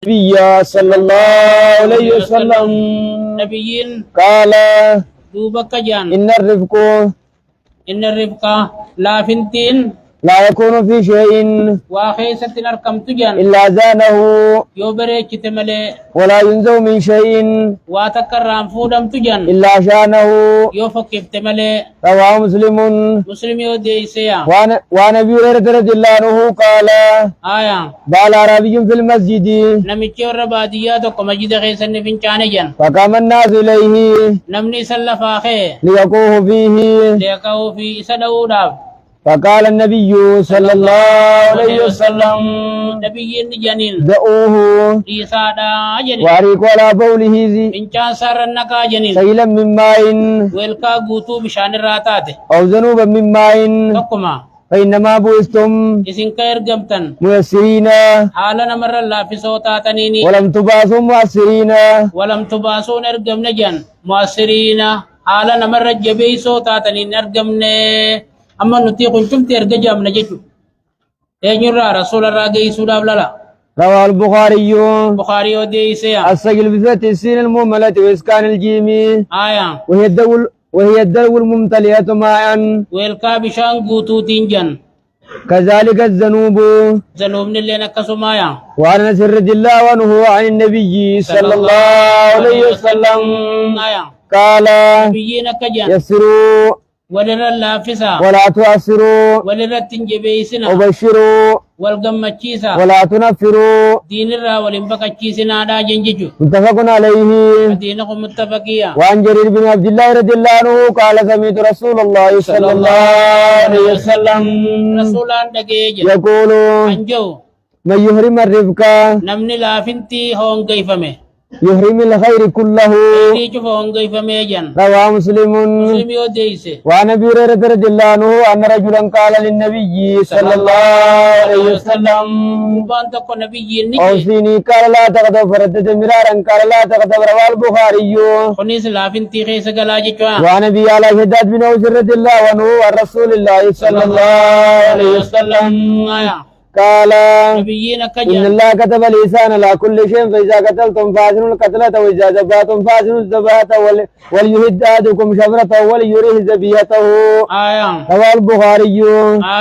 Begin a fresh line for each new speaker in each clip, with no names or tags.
النبي صلى الله عليه وسلم
نبيين
قال
دوبك جان
إن
الرفق لا فنتين
لا يكون في شيء
وخيسة نركم تجان
إلا زانه
يوبريك تملي
ولا ينزو من شيء
واتكرم فودم تجان
إلا شانه
يوفك تملي
رواه مسلم
مسلم يودي سيا
وعن أبي هريرة رضي الله عنه قال
آية
بال عربي في المسجد
نمشي الرباديات وكمجد خيسة نفنشان جان
فقام الناس إليه
نمني سلفا خي
ليقوه فيه
ليكو في سدو داب
فقال النبي صلى الله عليه وسلم
نبيين جنين
دعوه
ريسادا جنين
وأريق على بوله
إنشان سارنكا جنين
سيلا من ماء
ويلكا غوتو بشان الراتات
أو ذنوبا من ماء
تقما
فإنما بوستم
إسن كير جمتن
ميسرين
حالا نمر الله في صوتاتنيني
ولم تباسوا مؤثرين
ولم تباسون ارجم نجن مؤثرين حالا نمر جبي صوتاتنين ارجمني أما نتيق شمت ارجم نجتو يجرى رسول الله جي سودا بلالا
رواه البخاري
بخاري ودي سيا
السجل بفتح السين المهملة وإسكان الجيم
آية
وهي الدلو الممتلئة ماء
ويلكا بشان غوتو تنجن
كذلك الذنوب
زنوبن اللي نكسو مايا
وعن انس رضي الله عنه عن النبي صلى الله عليه وسلم
آية
قال
نبيين كجن
يسروا
ولر اللافسا
ولا تعسروا
ولر التنجبيسنا
وبشروا
والغمتشيسا
ولا تنفروا
دين الرا ولنبكتشيسنا دا جنججو
متفق عليه
دينكم متفقيا
وعن جرير بن عبد الله رضي الله عنه قال سمعت رسول الله صلى الله عليه وسلم
رسولان دقيج
يقول
انجو
من يحرم الرفق
نمني لافنتي هون كيفمه
يحرم الخير كله
ريجو هون كيفمه جن
رواه مسلم
مسلم يوديسه
وعن ابي هريره رضي الله عنه ان رجلا قال للنبي صلى الله عليه وسلم
وبان تكون نبي نجي
اوصيني قال لا تغضب فردد مرارا قال لا تغضب رواه البخاري
خنيس لافنتي خيس غلاجي جوا
وعن ابي على شداد بن اوس رضي الله عنه عن رسول الله صلى الله عليه وسلم
آية
قال
نبيين
إن
كجن
الله كتب الإحسان على كل شيء فإذا قتلتم فأحسنوا القتلة وإذا ذبحتم فأحسنوا الذبيحة وليهد أحدكم شفرته وليريه ذبيحته
آية
رواه البخاري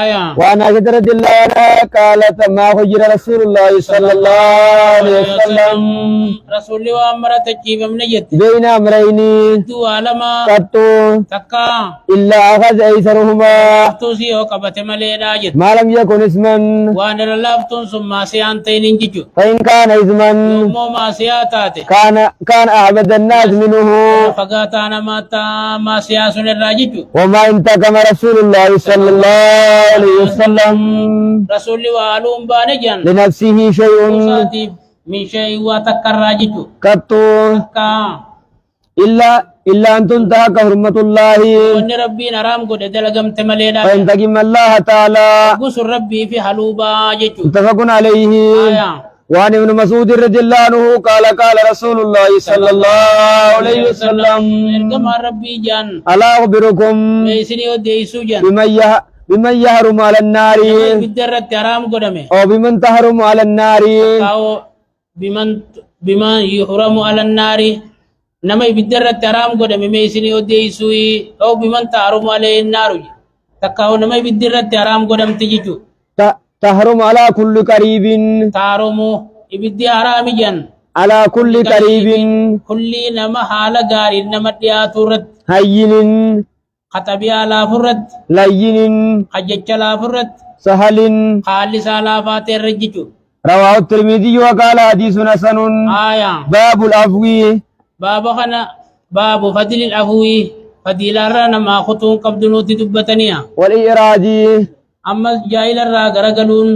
آية
وعن عائشة رضي الله عنها قالت ما خير رسول الله صلى الله عليه وسلم
رسول الله وأمرت تجيب من جد
بين أمرين
دو علما
قط
تكا
إلا أخذ أيسرهما
توسي وقبت ملينا جد
ما لم يكن اسما
وانا للافتون ثم سيانتين انججو
فإن كان اسما
يومو ما سياتاتي
كان أعبد الناس منه
فقاتانا ما سياسون الراججو
وما انتقم رسول الله صلى الله عليه وسلم
رسول الله وعلوم بانجان
لنفسه شيء
وصاتي من شيء واتكر راججو
قط
كا
إلا أن تنتهك حرمة الله
وان ربي نرام قد دلقم تملينا
فينتقم الله تعالى
قصر ربي في حلوبا ججو
متفق عليه
آية
وعن ابن مسعود رضي الله عنه قال قال رسول الله صلى الله عليه وسلم
ارقم ربي جان
ألا أخبركم
ميسني وديسو جان
بمن يحرم على النار
بالدرة حرام قدمه
أو بمن تحرم على النار
أو بمن يحرم على النار نما بالدرة حرام قدمه ميسني وديسو أو بمن تحرم عليه النار تكاو نما بالدرة حرام قدم تجيجو
تحرم على كل قريب
تارمو إبدي حرام جن
على كل قريب
كل نما حال غاري نما دياتورت
هين
خطبي على فرد
لين
حجج على فرد
سهل
خالص على فاتر رججو
رواه الترمذي وقال حديث حسن
آية
باب العفو
باب خنا باب فضل العفو فضيلة رانا ما خطون قبض نوتي دبتنيا
والإراد
أما جايل الرا غرغلون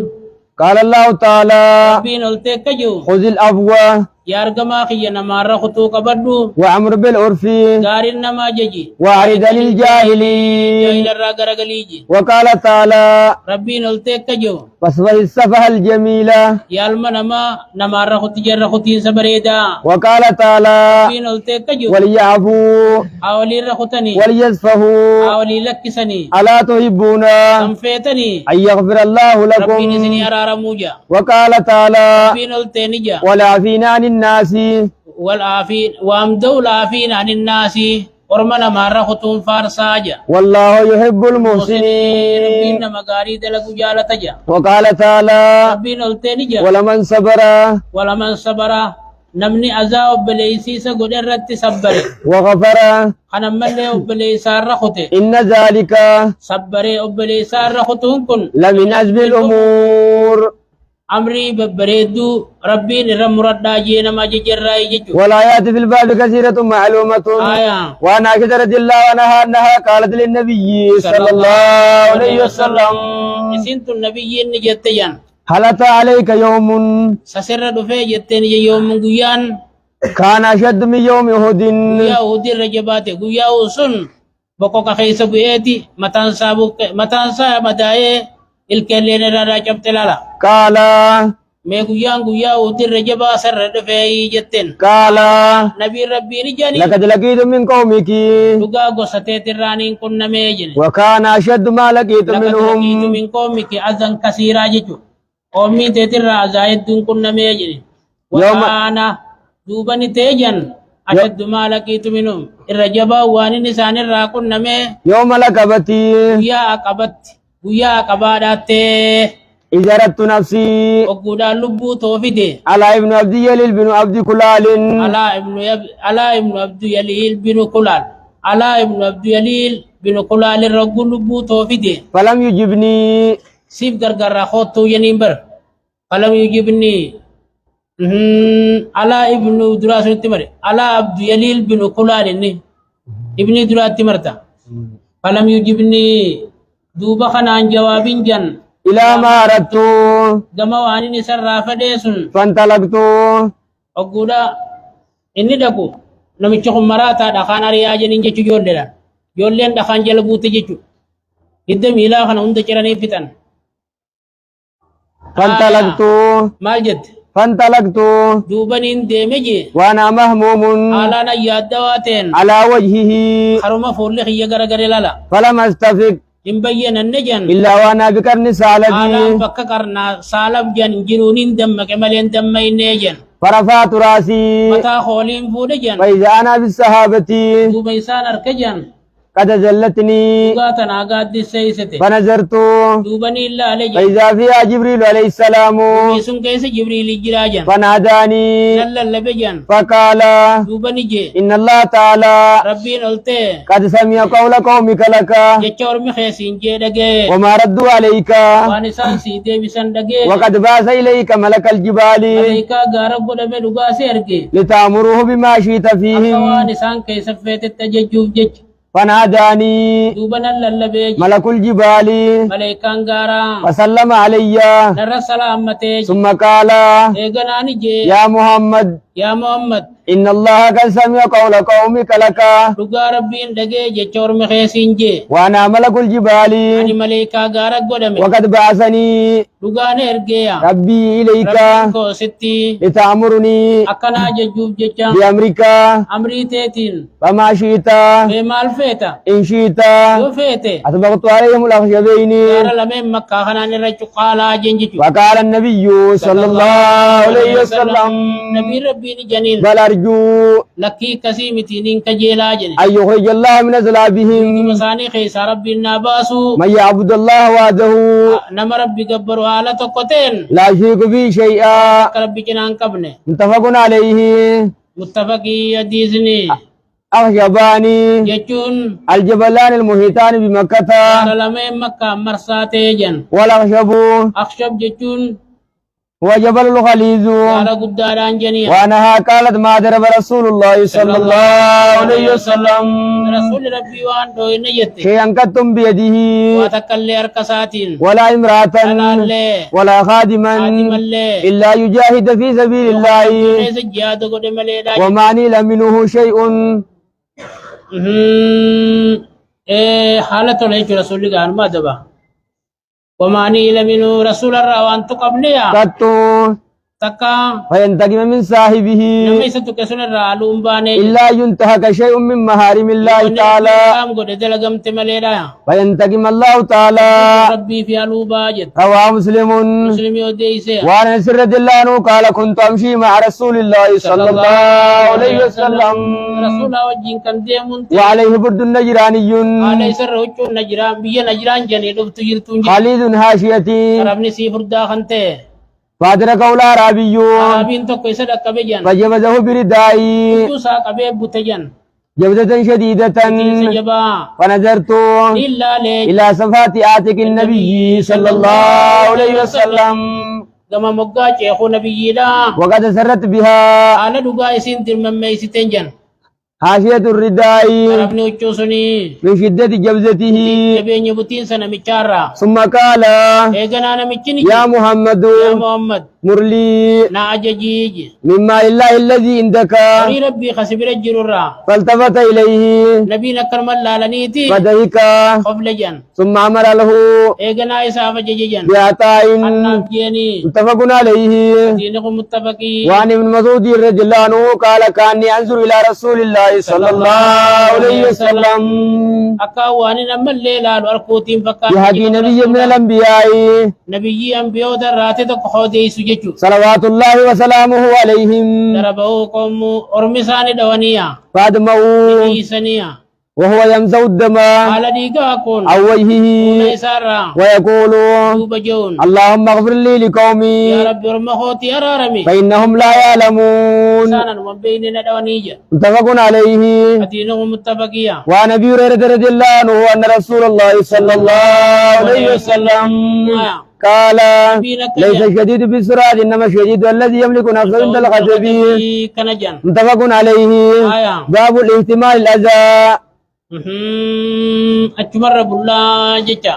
قال الله تعالى
بين التكجو
خذ العفو
يا أرجما خي نما رختو كبدو
وأمر بالعرف
غار نما ججي
وأعرض عن الجاهلين.
جاهل الراغرغليجي.
وقال تعالى
ربي نلتك جو
فاصفح السفح الجميلة.
يا نما رخت جر رختين سبريدا.
وقال تعالى
ربي نلتك جو
وليعفوا
أولي رختني
وليصفحوا
أولي لكسني
ألا تحبون
أنفيتني
أن يغفر الله
ربي
لكم.
نسني أرار موجا.
وقال تعالى
ربي نلتنجا
والعافين عن الناس
والعافين وامدوا العافين عن الناس ورمنا ما رختم فارساجا.
والله يحب
ربي
المحسنين.
مغاري دلقو جالتجا.
وقال تعالى
ربي نلتنجا
ولمن صبر
ولمن صبر نمني أزا وبليسيس قدرت صبري
وغفر
خنا ملي وبليسار رخته
إن ذلك
صبري وبليسار رختون كن
لمن أزم الأمور.
أمري ببريدو ربي نرم ردا جينا ما جراي جيجو
والآيات في الباب كثيرة معلومة.
آية
وعن عائشة رضي الله عنها أنها قالت للنبي صلى الله عليه وسلم
سنت النبي نجتيان
هل أتى عليك يوم
سسر دفع جتين يوم غيان
كان أشد من يوم أحد
غيا ودي رجبات غيا وسن بكو كخيس بيتي متانسا مداي الكلين رادا چبتلالا
قال
मैं गुया उतिर रजबा सर रफे जत्तेन
قال
नबी रब्बी नि जानी
لقد لقيت من قومك
दुगा गोसते तिरानी कुन्न मेजन
وكان أشد ما لقيت
लकत
منهم.
लकीतु मिन कौमिक अज़न कसीरा जचु कौमी ते तिरा जायद दुन कुन्न मेजन वकाना दूबनि तेजन अशद मा लकीतु मिनुम रजबा वानी निसानि रा कुन्न मे
يوم لقبتي
गुया कबादाते
إذا أردت نفسي
وقودا لبو توفيدي
على ابن عبد يليل بن عبد كلال
على ابن عبد يليل بن كلال على ابن عبد يليل بن كلال الرجل لبو توفيدي
فلم يجبني
سيف غرغر خوتو ينيمبر فلم يجبني على ابن دراس التمر على عبد يليل بن كلال ابن دراس التمرتا فلم يجبني دوبا خنان جواب جن
إلى ما أردت
gama wani ni sarrafa desun
فانطلقت.
oguda inni daku namichi marata da kana riya jenin jechu jolle la jollen da kan jala bute jechu idda mila kana unda kirani fitan
فانطلقت
maljad
فانطلقت
dubanin demeje
وأنا مهموم
ala na yadawaten
على وجهه
haruma forli khiya garagare lala
فلم أستفق
imbayyan annajan
إلا وأنا بقرن
ala
سالتي
bakka karna salab jan jinunin damma kemalen damma innejan
فرفعت رأسي
mata kholin fudejan
فإذا أنا بالسحابة
dubaysan arkajan
قد جلتني
ugatan agadi seysete
فنظرت
dubani illa alayhi
فإذا فيها جبريل عليه السلام
isun kaysa jibril jirajan
فناداني
lallabejan
فقال
dubani je
إن الله تعالى
rabbiin olte
قد سمع قول قومك لك
jecha ormi keesin jee dhagee
وما ردوا عليك
waan isaan sii deebisan dhagee
وقد بعث إليك ملك الجبال
malaayikaa gaara godhame dhugaase erge
لتأمره بما شئت
akka
فيهم
waan isaan keessa feetetti ajajjuuf jecha
فناداني
duubanan lallabee
ملك الجبال
malaayikaan gaaraa
فسلم علي
narra salaammatee
ثم قال
eeganaani jee
يا محمد
yaa muhammad
إن الله قد سمع قول قومك لك
dhugaa rabbiin dhagee jecha ormi keesiin jee
وأنا ملك الجبال
ani malaayikaa gaara godhame
وقد بعثني
dhugaan ergeeya
ربي إليك
rabbiin koo sitti
لتأمرني
akkana ajajjuuf jecha
بأمرك
amrii teetiin
فما شئت
mee maal feeta
إن شئت
yoo feete
أطبقت عليهم الأخشبين.
gaara lameen makkaa kanaan irra cuqaalaa jeen jechu
وقال النبي صلى الله عليه وسلم
nabii rabbiin janiin
بل أرجو
lakkii kasii mitiiniin kajeelaa jene
أن يخرج الله من أصلابهم
isaanii keessa rabbiin naa baasu
من يعبد الله وحده
nama rabbi gabbaru haala tokko ta'een
لا يشرك به شيئا.
akka rabbi cinaan qabne
متفق عليه.
muttafaqii hadiisni
أخشبان
jechuun
الجبلان المحيطان بمكة
gaara lameen makkaa marsaa ta'ee jan
والأخشب
akshab jechuun
هو جبل الغليظ
على قدار أنجنيا
وأنها قالت ما ضرب رسول الله صلى الله عليه وسلم
رسول ربي وان دو نجت
شيئا قدتم بيده
وتكلي أركساتين
ولا امرأة
ولا اللي
ولا خادما
آدم اللي
إلا يجاهد في سبيل الله
ليس جاد قد مليدا
وما نيل منه شيء
حالة ليش رسول الله ما دبا وما نيل منه رسول الله وان تقبليا
قط
تكا
فينتقم من صاحبه
نمي ستكسر الرالوم باني
إلا ينتهك شيء من محارم الله تعالى
قام قد دلقم تمليدا
فينتقم الله تعالى
ربي في ألوبا جد
رواه مسلم
مسلم يوديسي
وعن انس رضي الله عنه قال كنت امشي مع رسول الله صلى الله عليه وسلم
رسول الله وجين كان ديمون
وعليه برد نجراني
عليه سر وجو نجران بيا نجران جني دفت يرتون
خالد هاشيتي
ربني سيفر دا خنته
فادرك أولى عربي
عربين تو كيسا دكا بجان
فجبزه بردائي
تو سا كبه بوتجان
جبزة شديدة
سجبا
فنظرت
إلا لي
إلى صفات آتك النبي صلى الله عليه وسلم
كما مقا شيخ نبي لا
وقد سرت بها
على دغا اسين ترممي ستنجن
حاشية الرداء
ربني وچوسني
من شدة جبزته
جبيني بوتين سنة مچارا
ثم قال
ايغنا نمچني
يا محمد
يا محمد
مرلي
ناججيج
مما إلا الذي عندك
ري ربي خسبر الجرورا
فالتفت إليه
نبينا كرم الله لنيتي
فضحك
قبل جن
ثم أمر له
ايغنا اساف جججن
بعطاء
الناف جيني
متفق عليه
دينكم متفقي
وعن ابن مسعود رضي الله عنه قال كأني أنظر إلى رسول الله صلى الله عليه وسلم
اكاواني نمل ليلا الاركوتين فكان
بهدي نبي من الأنبياء
نبي انبياء درات تقحودي سججو
صلوات الله وسلامه عليهم
دربوكم ارمسان دوانيا
فادموا
إيسانيا
وهو يمزو الدم
على ديغا كون
عن وجهه
ونيسارا
ويقول
دوب جون
اللهم اغفر لي لقومي
يا رب رمخوتي أرارمي
فإنهم لا يعلمون
إنسانا وبيننا دوانيجا
متفق عليه
أدينهم متفقيا
وعن ابي هريره رضي الله عنه ان رسول الله صلى الله عليه وسلم قال ليس الشديد بالسرعه انما الشديد الذي يملك نفسه عند الغضب
كنجان
متفق عليه باب الاحتمال الاذى
أجمر رب الله جتا